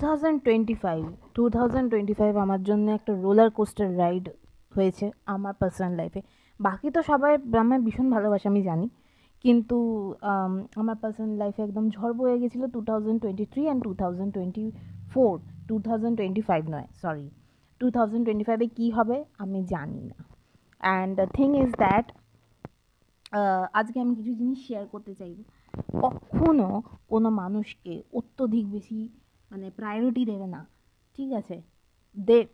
2025 আমার জন্য একটা রোলার কোস্টার রাইড হয়েছে আমার পার্সোনাল লাইফে। বাকি তো সবাই আমায় ভীষণ ভালোবাসে আমি জানি, কিন্তু আমার পার্সোনাল লাইফে একদম ঝড় বয়ে গেছিলো 2023 অ্যান্ড 2024, 2025 নয়, সরি, 2025-এ কী হবে আমি জানি না। And the thing is that আজকে আমি কিছু জিনিস শেয়ার করতে চাইব। কখনো কোনো মানুষকে অত্যধিক বেশি প্রায়োরিটি দেবে না, ঠিক আছে?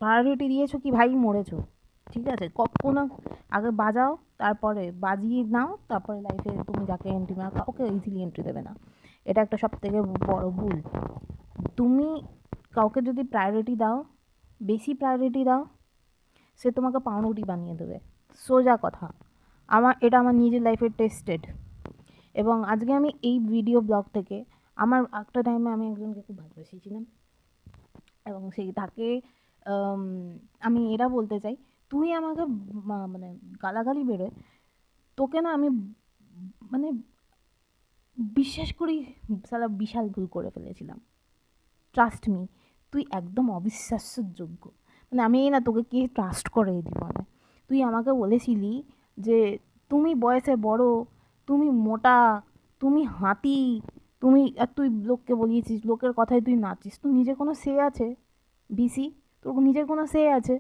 প্রায়োরিটি দিয়েছো কি ভাই, মরেছো, ঠিক আছে? কখনো আগে বাজাও, তারপরে বাজিয়ে নাও, তারপরে লাইফে তুমি যাকে এন্ট্রি মারো কাউকে ইজিলি এন্ট্রি দেবে না। এটা একটা সবথেকে বড় ভুল। তুমি কাউকে যদি প্রায়োরিটি দাও, বেশি প্রায়োরিটি দাও, সে তোমাকে পাউরুটি বানিয়ে দেবে, সোজা কথা। এটা আমার নিজের লাইফে টেস্টেড। এবং আজকে আমি এই ভিডিও ব্লগ থেকে আমার একটা টাইমে আমি একজনকে খুব ভালোবেসেছিলাম, এবং তাকে আমি এটা বলতে চাই, তুই আমাকে গালাগালি বেরোয়, তোকে না আমি বিশ্বাস করি সালা বিশাল ভুল করে ফেলেছিলাম। ট্রাস্ট মি, তুই একদম অবিশ্বাস্যের যোগ্য। আমি না তোকে কে ট্রাস্ট করে এই জীবনে। তুই আমাকে বলেছিলি যে তুমি বয়সে বড়, তুমি মোটা, তুমি হাতি, আর তুই লোককে বলিয়েছিস, লোকের কথায় তুই নাচিস। তোর নিজের কোনো সে আছে বিসি? তোর নিজের কোনো সে আছে?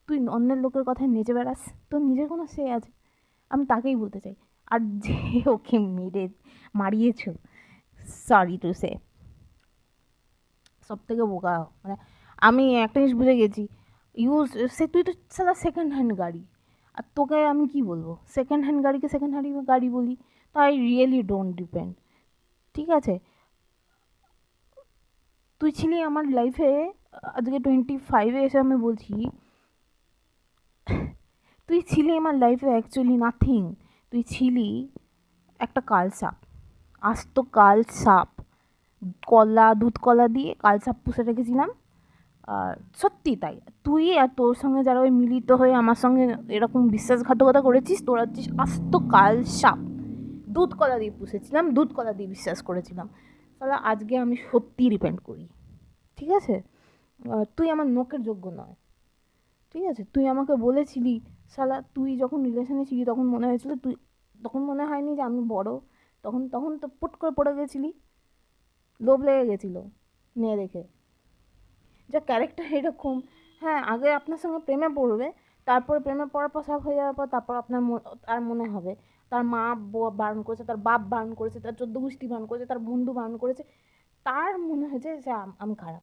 তুই অন্যের লোকের কথায় নেচে বেড়াস, তোর নিজের কোনো সে আছে? আমি তাকেই বলতে চাই। আর যে ওকে মারিয়েছ, সরি টু সে, সব থেকে বোকা। আমি একটা জিনিস বুঝে গেছি, তুই তো সালা সেকেন্ড হ্যান্ড গাড়ি, আর তোকে আমি কি বলবো? সেকেন্ড হ্যান্ড গাড়িকে সেকেন্ড হ্যান্ড গাড়ি বলি, তো আই রিয়েলি ডোন্ট ডিপেন্ড, ঠিক আছে? তুই ছিলি আমার লাইফে, আজকে 25-এ এসে আমি বলছি, তুই ছিলি আমার লাইফে অ্যাকচুয়ালি নাথিং। তুই ছিলি একটা কালসাপ, আস্ত কালসাপ। দুধ কলা দিয়ে কালসাপ পুষে রেখেছিলাম। আর সত্যি তাই, তুই আর তোর সঙ্গে যারা ওই মিলিত হয়ে আমার সঙ্গে এরকম বিশ্বাসঘাতকতা করেছিস, তোরা হচ্ছিস আস্ত কালসাপ। দুধ কলা দিয়ে পুষেছিলাম, দুধ কলা দিয়ে বিশ্বাস করেছিলাম। তাহলে আজকে আমি সত্যি রিপেন্ট করি, ঠিক আছে? তুই আমার নোকের যোগ্য নয়, ঠিক আছে? তুই আমাকে বলেছিলি, শালা তুই যখন রিলেশনে ছিলি তখন মনে হয়েছিল তখন মনে হয়নি যে আমি বড়? তখন তো পুট করে পড়ে গেছিলি, লোভ লেগে গেছিলো মেয়ে দেখে। যা ক্যারেক্টার এরকম। হ্যাঁ, আগে আপনার সঙ্গে প্রেমে পড়বে, তারপরে প্রেমে পড়ার পর সব হয়ে যাওয়ার পর তারপর তার মনে হবে তার মা বারণ করেছে, তার বাপ বারণ করেছে, তার 14 গোষ্ঠী বারণ করেছে, তার বন্ধু বারণ করেছে, তার মনে হয়েছে যে আমি খারাপ।